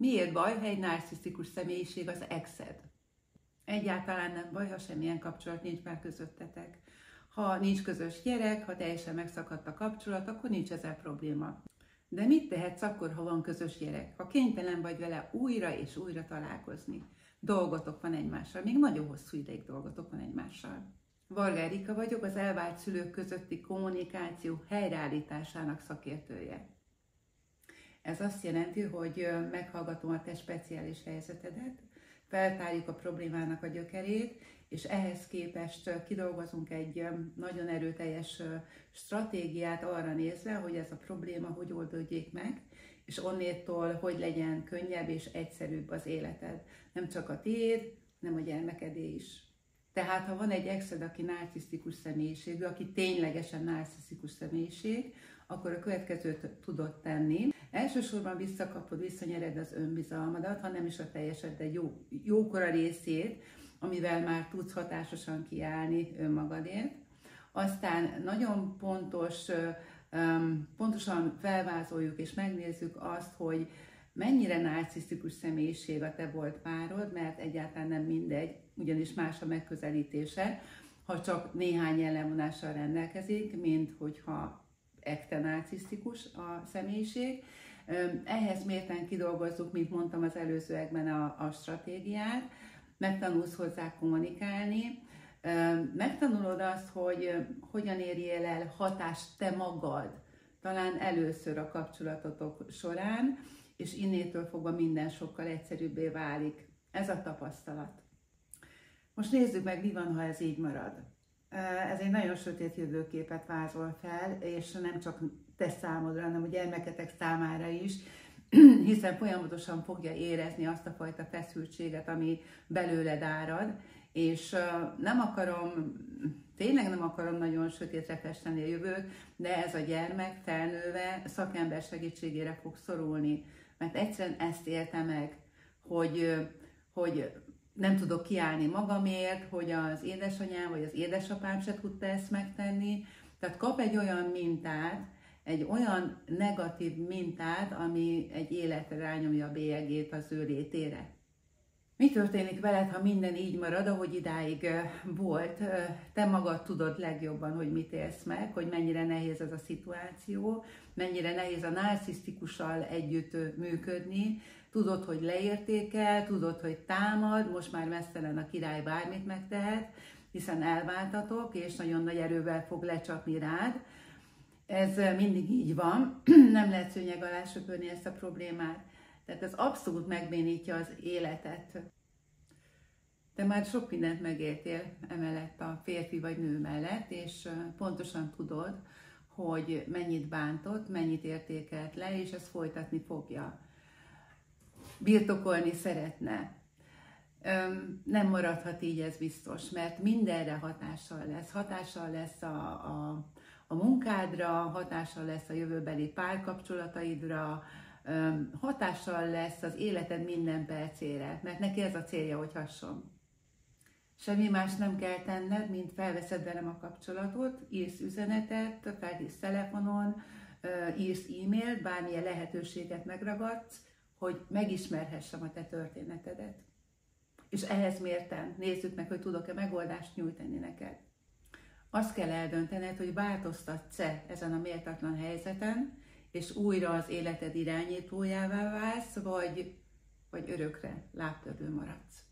Miért baj, ha egy narcisztikus személyiség az exed? Egyáltalán nem baj, ha semmilyen kapcsolat nincs már közöttetek. Ha nincs közös gyerek, ha teljesen megszakadt a kapcsolat, akkor nincs ezzel probléma. De mit tehetsz akkor, ha van közös gyerek? Ha kénytelen vagy vele újra és újra találkozni. Dolgotok van egymással, még nagyon hosszú ideig dolgotok van egymással. Varga Erika vagyok, az elvált szülők közötti kommunikáció helyreállításának szakértője. Ez azt jelenti, hogy meghallgatom a te speciális helyzetedet, feltárjuk a problémának a gyökerét, és ehhez képest kidolgozunk egy nagyon erőteljes stratégiát arra nézve, hogy ez a probléma hogy oldódjék meg, és onnétól hogy legyen könnyebb és egyszerűbb az életed. Nem csak a tiéd, hanem a gyermekedé is. Tehát, ha van egy exed, aki narcisztikus személyiségű, aki ténylegesen narcisztikus személyiség, akkor a következőt tudod tenni. Elsősorban visszakapod, visszanyered az önbizalmadat, ha nem is a teljeset, de jókora részét, amivel már tudsz hatásosan kiállni önmagadért. Aztán nagyon pontosan felvázoljuk és megnézzük azt, hogy mennyire narcisztikus személyiség a te volt párod, mert egyáltalán nem mindegy, ugyanis más a megközelítése, ha csak néhány jellemvonással rendelkezik, mint hogyha ekte narcisztikus a személyiség. Ehhez mérten kidolgozzuk, mint mondtam az előzőekben a stratégiát, megtanulsz hozzá kommunikálni, megtanulod azt, hogy hogyan érjél el hatást te magad, talán először a kapcsolatotok során, és innétől fogva minden sokkal egyszerűbbé válik. Ez a tapasztalat. Most nézzük meg, mi van, ha ez így marad. Ez egy nagyon sötét jövőképet vázol fel, és nem csak te számodra, hanem a gyermeketek számára is, hiszen folyamatosan fogja érezni azt a fajta feszültséget, ami belőled árad, és tényleg nem akarom nagyon sötétre festeni a jövőt, de ez a gyermek felnőve szakember segítségére fog szorulni, mert egyszerűen ezt élte meg, hogy nem tudok kiállni magamért, hogy az édesanyám vagy az édesapám se tudta ezt megtenni. Tehát kap egy olyan mintát, egy olyan negatív mintát, ami egy életre rányomja a bélyegét az ő létére. Mi történik veled, ha minden így marad, ahogy idáig volt? Te magad tudod legjobban, hogy mit élsz meg, hogy mennyire nehéz ez a szituáció, mennyire nehéz a narcisztikussal együtt működni. Tudod, hogy leértékel, tudod, hogy támad, most már meztelen a király, bármit megtehet, hiszen elváltatok, és nagyon nagy erővel fog lecsapni rád. Ez mindig így van, nem lehet szőnyeg alá söpörni ezt a problémát. Tehát ez abszolút megbénítja az életet. Te már sok mindent megéltél emellett a férfi vagy nő mellett, és pontosan tudod, hogy mennyit bántott, mennyit értékelt le, és ezt folytatni fogja. Birtokolni szeretne. Nem maradhat így, ez biztos, mert mindenre hatással lesz. Hatással lesz a munkádra, hatással lesz a jövőbeli párkapcsolataidra, hatással lesz az életed minden percére, mert neki ez a célja, hogy hasson. Semmi más nem kell tenned, mint felveszed velem a kapcsolatot, írsz üzenetet, felhívsz telefonon, írsz e-mailt, bármilyen lehetőséget megragadsz, hogy megismerhessem a te történetedet. És ehhez mérten nézzük meg, hogy tudok-e megoldást nyújtani neked. Azt kell eldöntened, hogy változtatsz-e ezen a méltatlan helyzeten, és újra az életed irányítójává válsz, vagy örökre lábtörő maradsz.